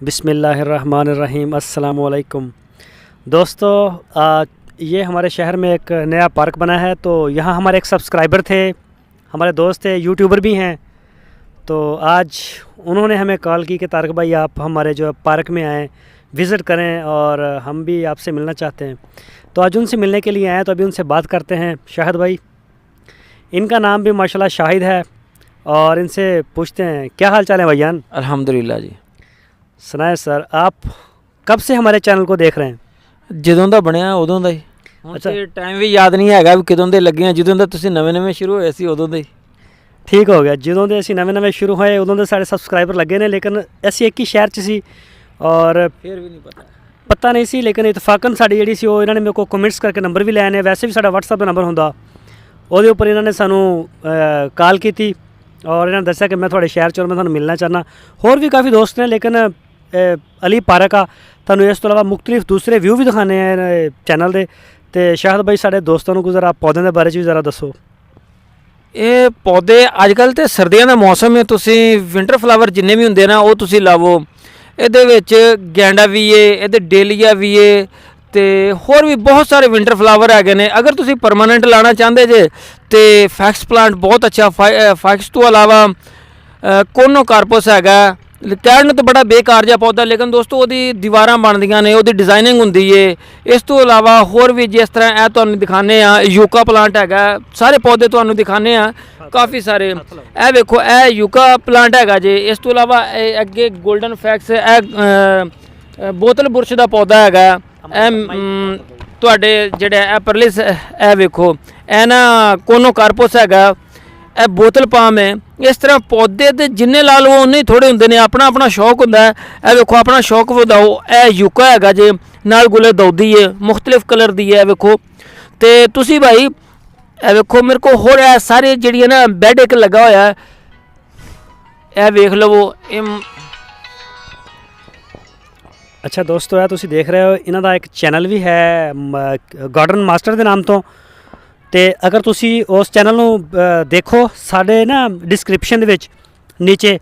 बिस्मिल्लाहिर्रहमानिर्रहीम अस्सलामु अलैकुम। दोस्तों, ये हमारे शहर में एक नया पार्क बना है। तो यहाँ हमारे एक सब्सक्राइबर थे, हमारे दोस्त थे, यूट्यूबर भी हैं। तो आज उन्होंने हमें कॉल की कि तारिक भाई आप हमारे जो पार्क में आएँ, विज़िट करें और हम भी आपसे मिलना चाहते हैं। तो आज उनसे मिलने के लिए आए, तो अभी उनसे बात करते हैं। शाहिद भाई, इनका नाम भी माशाल्लाह शाहिद है, और इनसे पूछते हैं क्या हाल चाल है भैयान। अल्हम्दुलिल्लाह जी। सुनाए सर, आप कब से हमारे चैनल को देख रहे हैं? ਜਦੋਂ ਦਾ ਬਣਿਆ ਉਦੋਂ ਦਾ ਹੀ। ਅੱਛਾ, ਟਾਈਮ ਵੀ ਯਾਦ ਨਹੀਂ ਹੈਗਾ ਵੀ ਕਦੋਂ ਦੇ ਲੱਗੇ ਆ, ਜਦੋਂ ਦਾ ਤੁਸੀਂ ਨਵੇਂ ਸ਼ੁਰੂ ਹੋਏ ਸੀ ਉਦੋਂ ਦੇ ਹੀ। ਠੀਕ ਹੋ ਗਿਆ। ਜਦੋਂ ਦੇ ਅਸੀਂ ਨਵੇਂ ਸ਼ੁਰੂ ਹੋਏ ਉਦੋਂ ਦੇ ਸਾਡੇ ਸਬਸਕ੍ਰਾਈਬਰ ਲੱਗੇ ਨੇ, ਲੇਕਿਨ ਅਸੀਂ ਇੱਕ ਹੀ ਸ਼ਹਿਰ 'ਚ ਸੀ ਔਰ ਫਿਰ ਵੀ ਨਹੀਂ ਪਤਾ ਨਹੀਂ ਸੀ। ਲੇਕਿਨ ਇਤਫਾਕਨ ਸਾਡੀ ਜਿਹੜੀ ਸੀ ਉਹ ਇਹਨਾਂ ਨੇ ਮੇਰੇ ਕੋਲ ਕਮੈਂਟਸ ਕਰਕੇ ਨੰਬਰ ਵੀ ਲਿਆ ਨੇ। ਵੈਸੇ ਵੀ ਸਾਡਾ WhatsApp ਦਾ ਨੰਬਰ ਹੁੰਦਾ, ਉਹਦੇ ਉੱਪਰ ਇਹਨਾਂ ਨੇ ਸਾਨੂੰ ਕਾਲ ਕੀਤੀ ਔਰ ਇਹਨਾਂ ਨੇ ਦੱਸਿਆ ਕਿ ਮੈਂ ਤੁਹਾਡੇ ਸ਼ਹਿਰ 'ਚ ਔਰ ਮੈਂ ਤੁਹਾਨੂੰ ਮਿਲਣਾ ਚਾਹੁੰਦਾ। ਹੋਰ ਵੀ ਕਾਫੀ ਦੋਸਤ ਨੇ, ਲੇਕਿਨ ਅਲੀ ਪਾਰਕ ਆ ਤੁਹਾਨੂੰ ਇਸ ਤੋਂ ਇਲਾਵਾ ਮੁਖਤਲਿਫ ਦੂਸਰੇ ਵਿਊ ਵੀ ਦਿਖਾਣੇ ਆ ਚੈਨਲ ਦੇ। ਅਤੇ ਸ਼ਾਹਿਦ ਭਾਈ ਸਾਡੇ ਦੋਸਤਾਂ ਨੂੰ ਕੁਝ ਜ਼ਰਾ ਪੌਦਿਆਂ ਦੇ ਬਾਰੇ 'ਚ ਵੀ ਜ਼ਰਾ ਦੱਸੋ। ਇਹ ਪੌਦੇ ਅੱਜ ਕੱਲ੍ਹ ਤਾਂ ਸਰਦੀਆਂ ਦਾ ਮੌਸਮ ਹੈ, ਤੁਸੀਂ ਵਿੰਟਰ ਫਲਾਵਰ ਜਿੰਨੇ ਵੀ ਹੁੰਦੇ ਨਾ ਉਹ ਤੁਸੀਂ ਲਾਵੋ। ਇਹਦੇ ਵਿੱਚ ਗੈਂਡਾ ਵੀ ਏ, ਇਹਦੇ ਡੇਲੀਆ ਵੀ ਏ, ਅਤੇ ਹੋਰ ਵੀ ਬਹੁਤ ਸਾਰੇ ਵਿੰਟਰ ਫਲਾਵਰ ਹੈਗੇ ਨੇ। ਅਗਰ ਤੁਸੀਂ ਪਰਮਾਨੈਂਟ ਲਾਉਣਾ ਚਾਹੁੰਦੇ ਜੇ ਤਾਂ ਫੈਕਸ ਪਲਾਂਟ ਬਹੁਤ ਅੱਛਾ। ਫੈਕਸ ਤੋਂ ਇਲਾਵਾ ਕੋਨੋ ਕਾਰਪਸ ਹੈਗਾ, ਕਹਿਣ ਨੂੰ ਤਾਂ ਬੜਾ ਬੇਕਾਰ ਜਿਹਾ ਪੌਦਾ, ਲੇਕਿਨ ਦੋਸਤੋ ਉਹਦੀ ਦੀਵਾਰਾਂ ਬਣਦੀਆਂ ਨੇ, ਉਹਦੀ ਡਿਜ਼ਾਈਨਿੰਗ ਹੁੰਦੀ ਏ। ਇਸ ਤੋਂ ਇਲਾਵਾ ਹੋਰ ਵੀ ਜਿਸ ਤਰ੍ਹਾਂ ਇਹ ਤੁਹਾਨੂੰ ਦਿਖਾਉਂਦੇ ਆ, ਯੂਕਾ ਪਲਾਂਟ ਹੈਗਾ, ਸਾਰੇ ਪੌਦੇ ਤੁਹਾਨੂੰ ਦਿਖਾਉਂਦੇ ਆ ਕਾਫੀ ਸਾਰੇ। ਇਹ ਵੇਖੋ, ਇਹ ਯੂਕਾ ਪਲਾਂਟ ਹੈਗਾ ਜੇ। ਇਸ ਤੋਂ ਇਲਾਵਾ ਇਹ ਅੱਗੇ ਗੋਲਡਨ ਫੈਕਸ, ਇਹ ਬੋਤਲ ਬੁਰਸ਼ ਦਾ ਪੌਦਾ ਹੈਗਾ। ਇਹ ਤੁਹਾਡੇ ਜਿਹੜੇ ਇਹ ਪਰਲਿਸ, ਇਹ ਵੇਖੋ, ਇਹ ਨਾ ਕੋਨੋ ਕਾਰਪਸ ਹੈਗਾ, ਇਹ ਬੋਤਲ ਪਾਮ ਹੈ। ਇਸ ਤਰ੍ਹਾਂ ਪੌਦੇ ਤੇ ਜਿੰਨੇ ਲਾ ਲਓ ਉਨੇ ਹੀ ਥੋੜ੍ਹੇ ਹੁੰਦੇ ਨੇ। ਆਪਣਾ ਸ਼ੌਕ ਹੁੰਦਾ ਹੈ। ਇਹ ਵੇਖੋ, ਆਪਣਾ ਸ਼ੌਕ ਵਧਾਓ। ਇਹ ਯੂਕਾ ਹੈਗਾ ਜੇ, ਨਾਲ ਗੁਲੇ ਦੌਦੀ ਹੈ, ਮੁਖਤਲਿਫ ਕਲਰ ਦੀ ਹੈ। ਵੇਖੋ, ਅਤੇ ਤੁਸੀਂ ਭਾਈ ਇਹ ਵੇਖੋ ਮੇਰੇ ਕੋਲ ਹੋਰ ਇਹ ਸਾਰੇ ਜਿਹੜੀਆਂ ਨਾ ਬੈੱਡ ਇੱਕ ਲੱਗਾ ਹੋਇਆ, ਇਹ ਵੇਖ ਲਵੋ। ਇਹ ਅੱਛਾ ਦੋਸਤੋ, ਇਹ ਤੁਸੀਂ ਦੇਖ ਰਹੇ ਹੋ, ਇਹਨਾਂ ਦਾ ਇੱਕ ਚੈਨਲ ਵੀ ਹੈ ਗਾਰਡਨ ਮਾਸਟਰ ਦੇ ਨਾਮ ਤੋਂ। ਅਤੇ ਅਗਰ ਤੁਸੀਂ ਉਸ ਚੈਨਲ ਨੂੰ ਦੇਖੋ, ਸਾਡੇ ਨਾ ਡਿਸਕ੍ਰਿਪਸ਼ਨ ਦੇ ਵਿੱਚ ਨੀਚੇ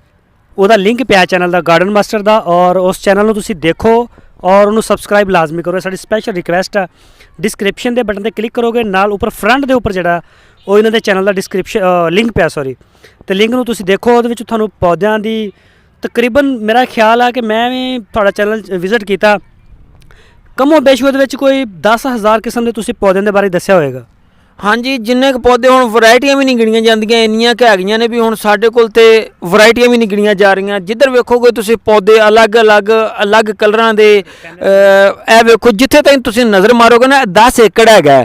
ਉਹਦਾ ਲਿੰਕ ਪਿਆ ਚੈਨਲ ਦਾ, ਗਾਰਡਨ ਮਾਸਟਰ ਦਾ, ਔਰ ਉਸ ਚੈਨਲ ਨੂੰ ਤੁਸੀਂ ਦੇਖੋ ਔਰ ਉਹਨੂੰ ਸਬਸਕ੍ਰਾਈਬ ਲਾਜ਼ਮੀ ਕਰੋ। ਸਾਡੀ ਸਪੈਸ਼ਲ ਰਿਕੁਐਸਟ ਆ। ਡਿਸਕ੍ਰਿਪਸ਼ਨ ਦੇ ਬਟਨ 'ਤੇ ਕਲਿੱਕ ਕਰੋਗੇ, ਨਾਲ ਉੱਪਰ ਫਰੰਟ ਦੇ ਉੱਪਰ ਜਿਹੜਾ ਉਹ ਇਹਨਾਂ ਦੇ ਚੈਨਲ ਦਾ ਲਿੰਕ ਪਿਆ, ਅਤੇ ਲਿੰਕ ਨੂੰ ਤੁਸੀਂ ਦੇਖੋ। ਉਹਦੇ ਵਿੱਚ ਤੁਹਾਨੂੰ ਪੌਦਿਆਂ ਦੀ ਤਕਰੀਬਨ, ਮੇਰਾ ਖਿਆਲ ਆ ਕਿ ਮੈਂ ਵੀ ਤੁਹਾਡਾ ਚੈਨਲ ਵਿਜ਼ਿਟ ਕੀਤਾ, ਕਮੋ ਬੇਸ਼ ਉਹਦੇ ਵਿੱਚ ਕੋਈ 10,000 ਕਿਸਮ ਦੇ ਤੁਸੀਂ ਪੌਦਿਆਂ ਦੇ ਬਾਰੇ ਦੱਸਿਆ ਹੋਏਗਾ। ਹਾਂਜੀ, ਜਿੰਨੇ ਕੁ ਪੌਦੇ, ਹੁਣ ਵਰਾਇਟੀਆਂ ਵੀ ਨਹੀਂ ਗਿਣੀਆਂ ਜਾਂਦੀਆਂ, ਇੰਨੀਆਂ ਕੁ ਹੈਗੀਆਂ ਨੇ ਵੀ ਹੁਣ ਸਾਡੇ ਕੋਲ ਤੇ ਵਰਾਇਟੀਆਂ ਵੀ ਨਹੀਂ ਗਿਣੀਆਂ ਜਾ ਰਹੀਆਂ। ਜਿੱਧਰ ਵੇਖੋਗੇ ਤੁਸੀਂ ਪੌਦੇ ਅਲੱਗ ਕਲਰਾਂ ਦੇ। ਇਹ ਵੇਖੋ, ਜਿੱਥੇ ਤਾਈਂ ਤੁਸੀਂ ਨਜ਼ਰ ਮਾਰੋਗੇ ਨਾ, 10 ਏਕੜ ਹੈਗਾ।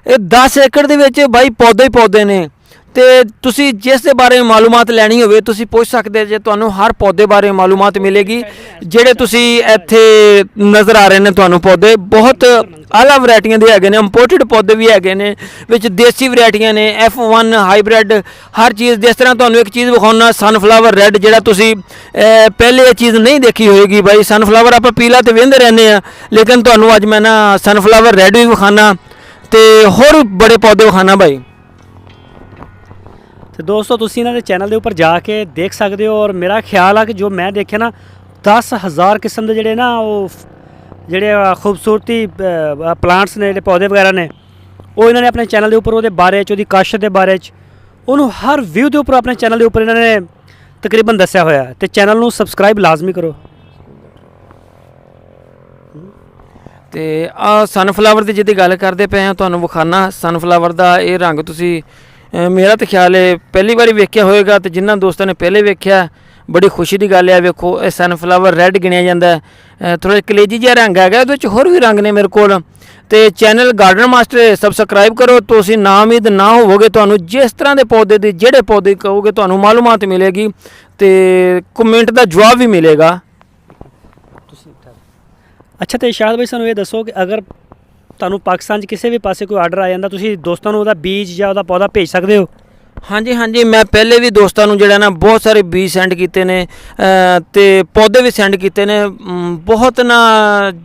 ਇਹ 10 ਏਕੜ ਦੇ ਵਿੱਚ ਬਾਈ ਪੌਦੇ ਹੀ ਪੌਦੇ ਨੇ। ਅਤੇ ਤੁਸੀਂ ਜਿਸ ਦੇ ਬਾਰੇ ਮਾਲੂਮਾਤ ਲੈਣੀ ਹੋਵੇ ਤੁਸੀਂ ਪੁੱਛ ਸਕਦੇ ਜੇ, ਤੁਹਾਨੂੰ ਹਰ ਪੌਦੇ ਬਾਰੇ ਮਾਲੂਮਾਤ ਮਿਲੇਗੀ। ਜਿਹੜੇ ਤੁਸੀਂ ਇੱਥੇ ਨਜ਼ਰ ਆ ਰਹੇ ਨੇ ਤੁਹਾਨੂੰ ਪੌਦੇ ਬਹੁਤ ਆਲਾ ਵਰਾਇਟੀਆਂ ਦੇ ਹੈਗੇ ਨੇ, ਇੰਪੋਰਟਡ ਪੌਦੇ ਵੀ ਹੈਗੇ ਨੇ, ਵਿੱਚ ਦੇਸੀ ਵਰਾਇਟੀਆਂ ਨੇ, F1 ਹਾਈਬ੍ਰਿਡ, ਹਰ ਚੀਜ਼। ਜਿਸ ਤਰ੍ਹਾਂ ਤੁਹਾਨੂੰ ਇੱਕ ਚੀਜ਼ ਵਿਖਾਉਣਾ, ਸਨਫਲਾਵਰ ਰੈੱਡ, ਜਿਹੜਾ ਤੁਸੀਂ ਪਹਿਲੇ ਇਹ ਚੀਜ਼ ਨਹੀਂ ਦੇਖੀ ਹੋਏਗੀ ਬਾਈ। ਸਨਫਲਾਵਰ ਆਪਾਂ ਪੀਲਾ ਤੇ ਵੇਖਦੇ ਰਹਿੰਦੇ ਹਾਂ, ਲੇਕਿਨ ਤੁਹਾਨੂੰ ਅੱਜ ਮੈਂ ਨਾ ਸਨਫਲਾਵਰ ਰੈੱਡ ਵੀ ਵਿਖਾਉਣਾ ਅਤੇ ਹੋਰ ਬੜੇ ਪੌਦੇ ਵਿਖਾਉਣਾ ਬਾਈ। ਅਤੇ ਦੋਸਤੋ, ਤੁਸੀਂ ਇਹਨਾਂ ਦੇ ਚੈਨਲ ਦੇ ਉੱਪਰ ਜਾ ਕੇ ਦੇਖ ਸਕਦੇ ਹੋ। ਔਰ ਮੇਰਾ ਖਿਆਲ ਆ ਕਿ ਜੋ ਮੈਂ ਦੇਖਿਆ ਨਾ, 10,000 ਕਿਸਮ ਦੇ ਜਿਹੜੇ ਨਾ ਉਹ ਜਿਹੜੇ ਖੂਬਸੂਰਤੀ ਪਲਾਂਟਸ ਨੇ, ਜਿਹੜੇ ਪੌਦੇ ਵਗੈਰਾ ਨੇ, ਉਹ ਇਹਨਾਂ ਨੇ ਆਪਣੇ ਚੈਨਲ ਦੇ ਉੱਪਰ ਉਹਦੇ ਬਾਰੇ 'ਚ, ਉਹਦੀ ਕਾਸ਼ਤ ਦੇ ਬਾਰੇ 'ਚ, ਉਹਨੂੰ ਹਰ ਵਿਊ ਦੇ ਉੱਪਰ ਆਪਣੇ ਚੈਨਲ ਦੇ ਉੱਪਰ ਇਹਨਾਂ ਨੇ ਤਕਰੀਬਨ ਦੱਸਿਆ ਹੋਇਆ। ਅਤੇ ਚੈਨਲ ਨੂੰ ਸਬਸਕ੍ਰਾਈਬ ਲਾਜ਼ਮੀ ਕਰੋ। ਅਤੇ ਆਹ ਸਨਫਲਾਵਰ ਦੀ ਜਿਹਦੀ ਗੱਲ ਕਰਦੇ ਪਏ ਹਾਂ, ਤੁਹਾਨੂੰ ਵਿਖਾਉਣਾ ਸਨਫਲਾਵਰ ਦਾ ਇਹ ਰੰਗ। ਤੁਸੀਂ ਮੇਰਾ ਤਾਂ ਖਿਆਲ ਹੈ ਪਹਿਲੀ ਵਾਰੀ ਵੇਖਿਆ ਹੋਏਗਾ, ਅਤੇ ਜਿਨ੍ਹਾਂ ਦੋਸਤਾਂ ਨੇ ਪਹਿਲੇ ਵੇਖਿਆ ਬੜੀ ਖੁਸ਼ੀ ਦੀ ਗੱਲ ਹੈ। ਵੇਖੋ, ਇਹ ਸਨਫਲਾਵਰ ਰੈੱਡ ਗਿਣਿਆ ਜਾਂਦਾ, ਥੋੜ੍ਹਾ ਕਲੇਜੀ ਜਿਹਾ ਰੰਗ ਹੈਗਾ। ਉਹਦੇ ਵਿੱਚ ਹੋਰ ਵੀ ਰੰਗ ਨੇ ਮੇਰੇ ਕੋਲ। ਅਤੇ ਚੈਨਲ ਗਾਰਡਨ ਮਾਸਟਰ ਸਬਸਕ੍ਰਾਈਬ ਕਰੋ। ਤੁਸੀਂ ਨਾਉਮੀਦ ਨਾ ਹੋਵੋਗੇ, ਤੁਹਾਨੂੰ ਜਿਸ ਤਰ੍ਹਾਂ ਦੇ ਪੌਦੇ ਦੀ, ਜਿਹੜੇ ਪੌਦੇ ਕਹੋਗੇ ਤੁਹਾਨੂੰ ਮਾਲੂਮਾਤ ਮਿਲੇਗੀ, ਅਤੇ ਕਮੈਂਟ ਦਾ ਜਵਾਬ ਵੀ ਮਿਲੇਗਾ। ਅੱਛਾ, ਅਤੇ ਸ਼ਾਹਿਦ ਭਾਈ ਸਾਨੂੰ ਇਹ ਦੱਸੋ ਕਿ ਅਗਰ ਤੁਹਾਨੂੰ ਪਾਕਿਸਤਾਨ 'ਚ ਕਿਸੇ ਵੀ ਪਾਸੇ ਕੋਈ ਆਰਡਰ ਆ ਜਾਂਦਾ, ਤੁਸੀਂ ਦੋਸਤਾਂ ਨੂੰ ਉਹਦਾ ਬੀਜ ਜਾਂ ਉਹਦਾ ਪੌਦਾ ਭੇਜ ਸਕਦੇ ਹੋ? ਹਾਂਜੀ, ਮੈਂ ਪਹਿਲੇ ਵੀ ਦੋਸਤਾਂ ਨੂੰ ਜਿਹੜਾ ਨਾ ਬਹੁਤ ਸਾਰੇ ਬੀਜ ਸੈਂਡ ਕੀਤੇ ਨੇ, ਅਤੇ ਪੌਦੇ ਵੀ ਸੈਂਡ ਕੀਤੇ ਨੇ। ਬਹੁਤ ਨਾ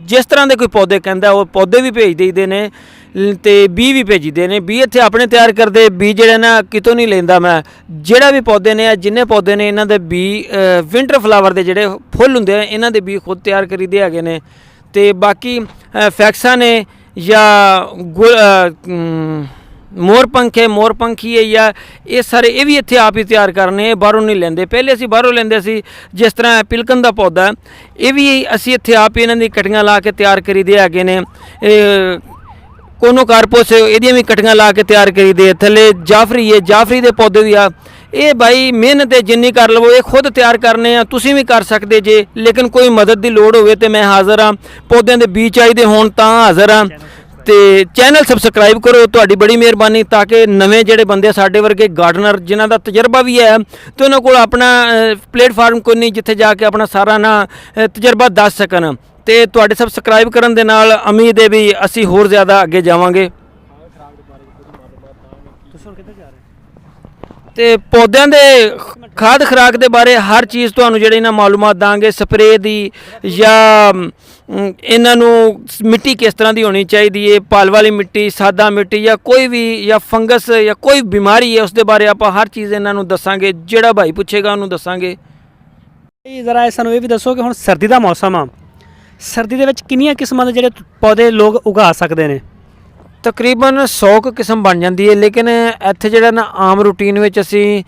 ਜਿਸ ਤਰ੍ਹਾਂ ਦੇ ਕੋਈ ਪੌਦੇ ਕਹਿੰਦਾ ਉਹ ਪੌਦੇ ਵੀ ਭੇਜ ਦੇਈਦੇ ਨੇ। ਤੇ ਬੀ ਵੀ ਭੇਜੀਦੇ ਨੇ। ਬੀ ਇੱਥੇ ਆਪਣੇ ਤਿਆਰ ਕਰਦੇ, ਬੀ ਜਿਹੜੇ ਨਾ ਕਿਤੋਂ ਨਹੀਂ ਲੈਂਦਾ ਮੈਂ। ਜਿਹੜਾ ਵੀ ਪੌਦੇ ਨੇ, ਜਿੰਨੇ ਪੌਦੇ ਨੇ, ਇਹਨਾਂ ਦੇ ਬੀ ਵਿੰਟਰ ਫਲਾਵਰ ਦੇ ਜਿਹੜੇ ਫੁੱਲ ਹੁੰਦੇ ਨੇ, ਇਹਨਾਂ ਦੇ ਬੀ ਖੁਦ ਤਿਆਰ ਕਰੀਦੇ ਹੈਗੇ ਨੇ। ਤੇ ਬਾਕੀ ਫੈਕਸਾਂ ਨੇ ਜਾਂ ਮੋਰਪੰਖੀ ਹੈ ਜਾਂ ਇਹ ਸਾਰੇ, ਇਹ ਵੀ ਇੱਥੇ ਆਪ ਹੀ ਤਿਆਰ ਕਰਨੇ, ਇਹ ਬਾਹਰੋਂ ਨਹੀਂ ਲੈਂਦੇ। ਪਹਿਲੇ ਅਸੀਂ ਬਾਹਰੋਂ ਲੈਂਦੇ ਸੀ, ਜਿਸ ਤਰ੍ਹਾਂ ਪਿਲਕਨ ਦਾ ਪੌਦਾ, ਇਹ ਵੀ ਅਸੀਂ ਇੱਥੇ ਆਪ ਹੀ ਇਹਨਾਂ ਦੀ ਕਟੀਆਂ ਲਾ ਕੇ ਤਿਆਰ ਕਰੀਦੇ ਹੈਗੇ ਨੇ। ਕੋਨੋ ਕਾਰਪੋਸ, ਇਹਦੀਆਂ ਵੀ ਕਟੀਆਂ ਲਾ ਕੇ ਤਿਆਰ ਕਰੀਦੇ। ਥੱਲੇ ਜਾਫਰੀ ਹੈ, ਜਾਫਰੀ ਦੇ ਪੌਦੇ ਵੀ ਆ। ਇਹ ਭਾਈ ਮਿਹਨਤ ਹੈ ਜਿੰਨੀ ਕਰ ਲਵੋ, ਇਹ ਖੁਦ ਤਿਆਰ ਕਰਨੇ ਆ, ਤੁਸੀਂ ਵੀ ਕਰ ਸਕਦੇ ਜੇ। ਲੇਕਿਨ ਕੋਈ ਮਦਦ ਦੀ ਲੋੜ ਹੋਵੇ ਤੇ ਮੈਂ ਹਾਜ਼ਰ ਹਾਂ। ਪੌਦਿਆਂ ਦੇ ਬੀਜ ਚਾਹੀਦੇ ਹੋਣ ਤਾਂ ਹਾਜ਼ਰ ਹਾਂ। ਤੇ ਚੈਨਲ ਸਬਸਕ੍ਰਾਈਬ ਕਰੋ, ਤੁਹਾਡੀ ਬੜੀ ਮਿਹਰਬਾਨੀ, ਤਾਂ ਕਿ ਨਵੇਂ ਜਿਹੜੇ ਬੰਦੇ ਸਾਡੇ ਵਰਗੇ ਗਾਰਡਨਰ ਜਿਨ੍ਹਾਂ ਦਾ ਤਜਰਬਾ ਵੀ ਹੈ ਤੇ ਉਹਨਾਂ ਕੋਲ ਆਪਣਾ ਪਲੇਟਫਾਰਮ ਕੋਈ ਨਹੀਂ ਜਿੱਥੇ ਜਾ ਕੇ ਆਪਣਾ ਸਾਰਾ ਨਾ ਤਜਰਬਾ ਦੱਸ ਸਕਣ। ਤੇ ਤੁਹਾਡੇ ਸਬਸਕ੍ਰਾਈਬ ਕਰਨ ਦੇ ਨਾਲ ਉਮੀਦ ਹੈ ਵੀ ਅਸੀਂ ਹੋਰ ਜ਼ਿਆਦਾ ਅੱਗੇ ਜਾਵਾਂਗੇ। ਤੇ ਪੌਦਿਆਂ ਦੇ ਖਾਦ ਖੁਰਾਕ ਦੇ ਬਾਰੇ ਹਰ ਚੀਜ਼ ਤੁਹਾਨੂੰ ਜਿਹੜੀ ਨਾ ਮਾਲੂਮਾਤ ਦਾਂਗੇ, ਸਪਰੇਅ ਦੀ ਜਾਂ ਇਹਨਾਂ ਨੂੰ ਮਿੱਟੀ ਕਿਸ ਤਰ੍ਹਾਂ ਦੀ ਹੋਣੀ ਚਾਹੀਦੀ ਹੈ, ਪਲ ਵਾਲੀ ਮਿੱਟੀ, ਸਾਦਾ ਮਿੱਟੀ, ਜਾਂ ਕੋਈ ਵੀ ਜਾਂ ਫੰਗਸ ਜਾਂ ਕੋਈ ਬਿਮਾਰੀ ਹੈ, ਉਸ ਦੇ ਬਾਰੇ ਆਪਾਂ ਹਰ ਚੀਜ਼ ਇਹਨਾਂ ਨੂੰ ਦੱਸਾਂਗੇ। ਜਿਹੜਾ ਭਾਈ ਪੁੱਛੇਗਾ ਉਹਨੂੰ ਦੱਸਾਂਗੇ। ਜ਼ਰਾ ਸਾਨੂੰ ਇਹ ਵੀ ਦੱਸੋ ਕਿ ਹੁਣ ਸਰਦੀ ਦਾ ਮੌਸਮ ਆ, ਸਰਦੀ ਦੇ ਵਿੱਚ ਕਿੰਨੀਆਂ ਕਿਸਮਾਂ ਦੇ ਜਿਹੜੇ ਪੌਦੇ ਲੋਕ ਉਗਾ ਸਕਦੇ ਨੇ? ਤਕਰੀਬਨ 100 ਕੁ ਕਿਸਮ ਬਣ ਜਾਂਦੀ ਹੈ। ਲੇਕਿਨ ਇੱਥੇ ਜਿਹੜਾ ਨਾ ਆਮ ਰੂਟੀਨ ਵਿੱਚ ਅਸੀਂ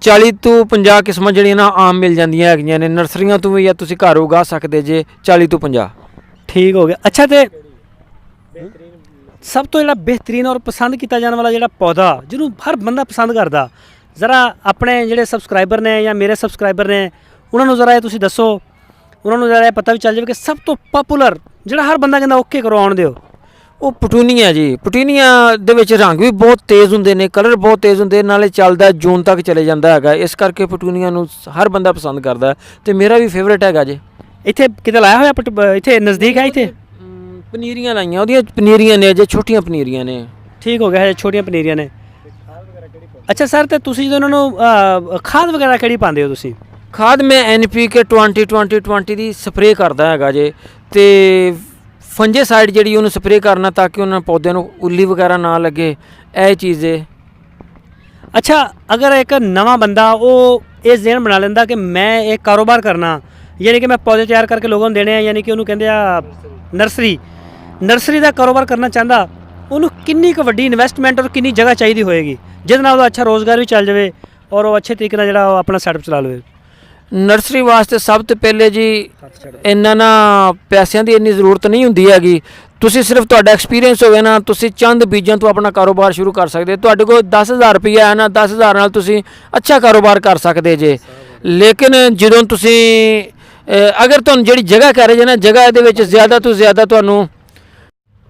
40 ਤੋਂ 50 ਕਿਸਮਾਂ ਜਿਹੜੀਆਂ ਨਾ ਆਮ ਮਿਲ ਜਾਂਦੀਆਂ ਹੈਗੀਆਂ ਨੇ ਨਰਸਰੀਆਂ ਤੋਂ ਵੀ, ਜਾਂ ਤੁਸੀਂ ਘਰ ਉਗਾ ਸਕਦੇ ਜੇ 40 ਤੋਂ 50। ਠੀਕ ਹੋ ਗਿਆ। ਅੱਛਾ, ਤੇ ਸਭ ਤੋਂ ਜਿਹੜਾ ਬਿਹਤਰੀਨ ਔਰ ਪਸੰਦ ਕੀਤਾ ਜਾਣ ਵਾਲਾ ਜਿਹੜਾ ਪੌਦਾ ਜਿਹਨੂੰ ਹਰ ਬੰਦਾ ਪਸੰਦ ਕਰਦਾ, ਜ਼ਰਾ ਆਪਣੇ ਜਿਹੜੇ ਸਬਸਕ੍ਰਾਈਬਰ ਨੇ ਜਾਂ ਮੇਰੇ ਸਬਸਕ੍ਰਾਈਬਰ ਨੇ ਉਹਨਾਂ ਨੂੰ ਜ਼ਰਾ ਇਹ ਤੁਸੀਂ ਦੱਸੋ, ਉਹਨਾਂ ਨੂੰ ਜ਼ਰਾ ਇਹ ਪਤਾ ਵੀ ਚੱਲ ਜਾਵੇ ਕਿ ਸਭ ਤੋਂ ਪਪੂਲਰ ਜਿਹੜਾ ਹਰ ਬੰਦਾ ਕਹਿੰਦਾ ਓਕੇ ਕਰੋ ਆਉਣ ਦਿਓ, ਉਹ ਪਟੂਨੀਆ ਜੀ। ਪਟੂਨੀਆ ਦੇ ਵਿੱਚ ਰੰਗ ਵੀ ਬਹੁਤ ਤੇਜ਼ ਹੁੰਦੇ ਨੇ, ਕਲਰ ਬਹੁਤ ਤੇਜ਼ ਹੁੰਦੇ, ਨਾਲੇ ਚੱਲਦਾ ਜੂਨ ਤੱਕ ਚਲੇ ਜਾਂਦਾ ਹੈਗਾ। ਇਸ ਕਰਕੇ ਪਟੂਨੀਆ ਨੂੰ ਹਰ ਬੰਦਾ ਪਸੰਦ ਕਰਦਾ ਤੇ ਮੇਰਾ ਵੀ ਫੇਵਰੇਟ ਹੈਗਾ ਜੀ। ਇੱਥੇ ਕਿਤੇ ਲਾਇਆ ਹੋਇਆ? ਇੱਥੇ ਨਜ਼ਦੀਕ ਹੈ? ਇੱਥੇ ਪਨੀਰੀਆਂ ਲਾਈਆਂ, ਉਹਦੀਆਂ ਪਨੀਰੀਆਂ ਨੇ, ਅਜੇ ਛੋਟੀਆਂ ਪਨੀਰੀਆਂ ਨੇ। ਠੀਕ ਹੋ ਗਿਆ, ਹਜੇ ਛੋਟੀਆਂ ਪਨੀਰੀਆਂ ਨੇ। ਅੱਛਾ ਸਰ, ਤੇ ਤੁਸੀਂ ਜਦੋਂ ਉਹਨਾਂ ਨੂੰ ਖਾਦ ਵਗੈਰਾ ਕਿਹੜੀ ਪਾਉਂਦੇ ਹੋ ਤੁਸੀਂ? ਖਾਦ ਮੈਂ NPK 20-20-20 ਦੀ ਸਪਰੇਅ ਕਰਦਾ ਹੈਗਾ ਜੇ। ਤੇ ਫੰਜੀਸਾਈਡ ਜਿਹੜੀ ਉਹਨੂੰ ਸਪਰੇਅ ਕਰਨਾ ਤਾਂ ਕਿ ਉਹਨਾਂ ਪੌਦਿਆਂ ਨੂੰ ਉੱਲੀ ਵਗੈਰਾ ਨਾ ਲੱਗੇ, ਇਹ ਚੀਜ਼ ਹੈ। ਅੱਛਾ, ਅਗਰ ਇੱਕ ਨਵਾਂ ਬੰਦਾ ਉਹ ਇਹ ਜ਼ੇਨ ਬਣਾ ਲੈਂਦਾ ਕਿ ਮੈਂ ਇਹ ਕਾਰੋਬਾਰ ਕਰਨਾ, ਯਾਨੀ ਕਿ ਮੈਂ ਪੌਦੇ ਤਿਆਰ ਕਰਕੇ ਲੋਕਾਂ ਨੂੰ ਦੇਣੇ ਆ, ਯਾਨੀ ਕਿ ਉਹਨੂੰ ਕਹਿੰਦੇ ਆ ਨਰਸਰੀ ਦਾ ਕਾਰੋਬਾਰ ਕਰਨਾ ਚਾਹੁੰਦਾ, ਉਹਨੂੰ ਕਿੰਨੀ ਕੁ ਵੱਡੀ ਇਨਵੈਸਟਮੈਂਟ ਔਰ ਕਿੰਨੀ ਜਗ੍ਹਾ ਚਾਹੀਦੀ ਹੋਏਗੀ ਜਿਹਦੇ ਨਾਲ ਉਹਦਾ ਅੱਛਾ ਰੋਜ਼ਗਾਰ ਵੀ ਚੱਲ ਜਾਵੇ ਔਰ ਉਹ ਅੱਛੇ ਤਰੀਕੇ ਨਾਲ ਜਿਹੜਾ ਉਹ ਆਪਣਾ ਸੈਟਅਪ ਚਲਾ ਲਵੇ? ਨਰਸਰੀ ਵਾਸਤੇ ਸਭ ਤੋਂ ਪਹਿਲੇ ਜੀ ਇੰਨਾ ਨਾ ਪੈਸਿਆਂ ਦੀ ਇੰਨੀ ਜ਼ਰੂਰਤ ਨਹੀਂ ਹੁੰਦੀ ਹੈਗੀ। ਤੁਸੀਂ ਸਿਰਫ ਤੁਹਾਡਾ ਐਕਸਪੀਰੀਅੰਸ ਹੋਵੇ ਨਾ, ਤੁਸੀਂ ਚੰਦ ਬੀਜਾਂ ਤੋਂ ਆਪਣਾ ਕਾਰੋਬਾਰ ਸ਼ੁਰੂ ਕਰ ਸਕਦੇ। ਤੁਹਾਡੇ ਕੋਲ 10,000 ਰੁਪਈਆ ਹੈ ਨਾ, 10,000 ਨਾਲ ਤੁਸੀਂ ਅੱਛਾ ਕਾਰੋਬਾਰ ਕਰ ਸਕਦੇ ਜੇ। ਲੇਕਿਨ ਜਦੋਂ ਤੁਸੀਂ ਅਗਰ ਤੁਹਾਨੂੰ ਜਿਹੜੀ ਜਗ੍ਹਾ ਕਹਿ ਰਹੇ ਜੇ ਨਾ, ਜਗ੍ਹਾ ਇਹਦੇ ਵਿੱਚ ਜ਼ਿਆਦਾ ਤੋਂ ਜ਼ਿਆਦਾ ਤੁਹਾਨੂੰ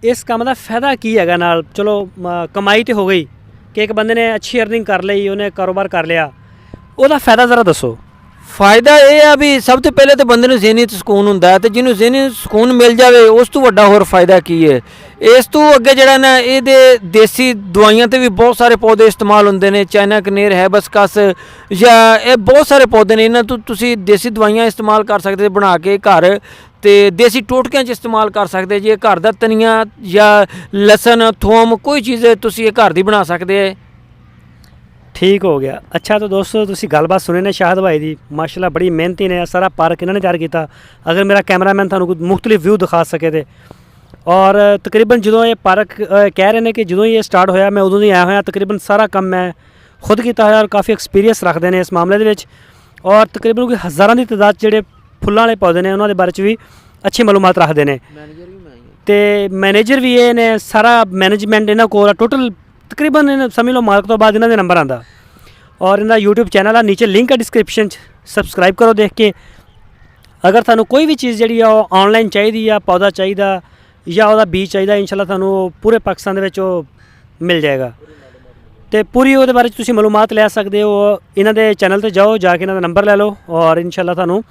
ਇਸ ਕੰਮ ਦਾ ਫਾਇਦਾ ਕੀ ਹੈਗਾ ਨਾਲ? ਚਲੋ ਕਮਾਈ ਤੇ ਹੋ ਗਈ ਕਿ ਇੱਕ ਬੰਦੇ ਨੇ ਅੱਛੀ ਅਰਨਿੰਗ ਕਰ ਲਈ, ਉਹਨੇ ਕਾਰੋਬਾਰ ਕਰ ਲਿਆ, ਉਹਦਾ ਫਾਇਦਾ ਜ਼ਰਾ ਦੱਸੋ। ਫਾਇਦਾ ਇਹ ਆ ਵੀ ਸਭ ਤੋਂ ਪਹਿਲੇ ਤਾਂ ਬੰਦੇ ਨੂੰ ਜ਼ਿਹਨੀ ਸਕੂਨ ਹੁੰਦਾ ਹੈ, ਤੇ ਜਿਹਨੂੰ ਜ਼ਿਹਨੀ ਸਕੂਨ ਮਿਲ ਜਾਵੇ ਉਸ ਤੋਂ ਵੱਡਾ ਹੋਰ ਫਾਇਦਾ ਕੀ ਹੈ? ਇਸ ਤੋਂ ਅੱਗੇ ਜਿਹੜਾ ਨਾ ਇਹਦੇ ਦੇਸੀ ਦਵਾਈਆਂ ਤੇ ਵੀ ਬਹੁਤ ਸਾਰੇ ਪੌਦੇ ਇਸਤੇਮਾਲ ਹੁੰਦੇ ਨੇ, ਚਾਈਨਾ ਕਨੇਰ, ਹੈਬਸਕਸ, ਜਾਂ ਇਹ ਬਹੁਤ ਸਾਰੇ ਪੌਦੇ ਨੇ, ਇਹਨਾਂ ਤੋਂ ਤੁਸੀਂ ਦੇਸੀ ਦਵਾਈਆਂ ਇਸਤੇਮਾਲ ਕਰ ਸਕਦੇ ਬਣਾ ਕੇ ਘਰ, ਤੇ ਦੇਸੀ ਟੋਟਕਿਆਂ 'ਚ ਇਸਤੇਮਾਲ ਕਰ ਸਕਦੇ ਜੇ। ਘਰ ਦਾ ਧਨੀਆ ਜਾਂ ਲਸਣ, ਥੋਮ, ਕੋਈ ਚੀਜ਼ ਤੁਸੀਂ ਇਹ ਘਰ ਦੀ ਬਣਾ ਸਕਦੇ ਹੈ। ਠੀਕ ਹੋ ਗਿਆ। ਅੱਛਾ, ਤਾਂ ਦੋਸਤੋ ਤੁਸੀਂ ਗੱਲਬਾਤ ਸੁਣੀ ਨੇ ਸ਼ਾਹਦ ਭਾਈ ਦੀ, ਮਾਸ਼ਾਅੱਲਾ ਬੜੀ ਮਿਹਨਤੀ ਨੇ। ਸਾਰਾ ਪਾਰਕ ਇਹਨਾਂ ਨੇ ਤਿਆਰ ਕੀਤਾ। ਅਗਰ ਮੇਰਾ ਕੈਮਰਾਮੈਨ ਤੁਹਾਨੂੰ ਕੋਈ ਮੁਖਤਲਿਫ ਵਿਊ ਦਿਖਾ ਸਕੇ ਤੇ। ਔਰ ਤਕਰੀਬਨ ਜਦੋਂ ਇਹ ਪਾਰਕ ਕਹਿ ਰਹੇ ਨੇ ਕਿ ਜਦੋਂ ਹੀ ਇਹ ਸਟਾਰਟ ਹੋਇਆ ਮੈਂ ਉਦੋਂ ਦੀ ਆਇਆ ਹੋਇਆ, ਤਕਰੀਬਨ ਸਾਰਾ ਕੰਮ ਮੈਂ ਖੁਦ ਕੀਤਾ ਹੋਇਆ ਔਰ ਕਾਫੀ ਐਕਸਪੀਰੀਅੰਸ ਰੱਖਦੇ ਨੇ ਇਸ ਮਾਮਲੇ ਦੇ ਵਿੱਚ। ਔਰ ਤਕਰੀਬਨ ਕੋਈ ਹਜ਼ਾਰਾਂ ਦੀ ਤਾਦਾਦ ਜਿਹੜੇ ਫੁੱਲਾਂ ਵਾਲੇ ਪੌਦੇ ਨੇ ਉਹਨਾਂ ਦੇ ਬਾਰੇ 'ਚ ਵੀ ਅੱਛੀ ਮਾਲੂਮਾਤ ਰੱਖਦੇ ਨੇ। ਤੇ ਮੈਨੇਜਰ ਵੀ ਇਹ ਨੇ, ਸਾਰਾ ਮੈਨੇਜਮੈਂਟ ਇਹਨਾਂ ਕੋਲ ਟੋਟਲ ਤਕਰੀਬਨ ਇਹਨਾਂ ਸਮਝ ਲਓ ਮਾਰਕ ਤੋਂ ਬਾਅਦ ਇਹਨਾਂ ਦੇ ਨੰਬਰ ਆਉਂਦਾ। ਔਰ ਇਹਨਾਂ ਦਾ YouTube ਚੈਨਲ ਆ, ਨੀਚੇ ਲਿੰਕ ਹੈ ਡਿਸਕ੍ਰਿਪਸ਼ਨ 'ਚ, ਸਬਸਕ੍ਰਾਈਬ ਕਰੋ ਦੇਖ ਕੇ। ਅਗਰ ਤੁਹਾਨੂੰ ਕੋਈ ਵੀ ਚੀਜ਼ ਜਿਹੜੀ ਆ ਉਹ ਆਨਲਾਈਨ ਚਾਹੀਦੀ ਆ, ਪੌਦਾ ਚਾਹੀਦਾ ਜਾਂ ਉਹਦਾ ਬੀਜ ਚਾਹੀਦਾ, ਇਨਸ਼ਾਅੱਲਾ ਤੁਹਾਨੂੰ ਉਹ ਪੂਰੇ ਪਾਕਿਸਤਾਨ ਦੇ ਵਿੱਚ ਉਹ ਮਿਲ ਜਾਏਗਾ। ਤੇ ਪੂਰੀ ਉਹਦੇ ਬਾਰੇ 'ਚ ਤੁਸੀਂ ਮਾਲੂਮਾਤ ਲੈ ਸਕਦੇ ਹੋ। ਇਹਨਾਂ ਦੇ ਚੈਨਲ 'ਤੇ ਜਾਓ, ਜਾ ਕੇ ਇਹਨਾਂ ਦਾ ਨੰਬਰ ਲੈ ਲਓ ਔਰ ਇਨਸ਼ਾਅੱਲਾ ਤੁਹਾਨੂੰ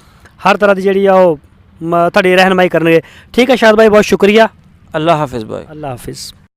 ਹਰ ਤਰ੍ਹਾਂ ਦੀ ਜਿਹੜੀ ਆ ਉਹ ਤੁਹਾਡੀ ਰਹਿਨਮਾਈ ਕਰਨਗੇ। ਠੀਕ ਹੈ ਸ਼ਾਹਦ ਭਾਈ, ਬਹੁਤ ਸ਼ੁਕਰੀਆ। ਅੱਲਾ ਹਾਫਿਜ਼ ਭਾਈ। ਅੱਲਾ ਹਾਫਿਜ਼।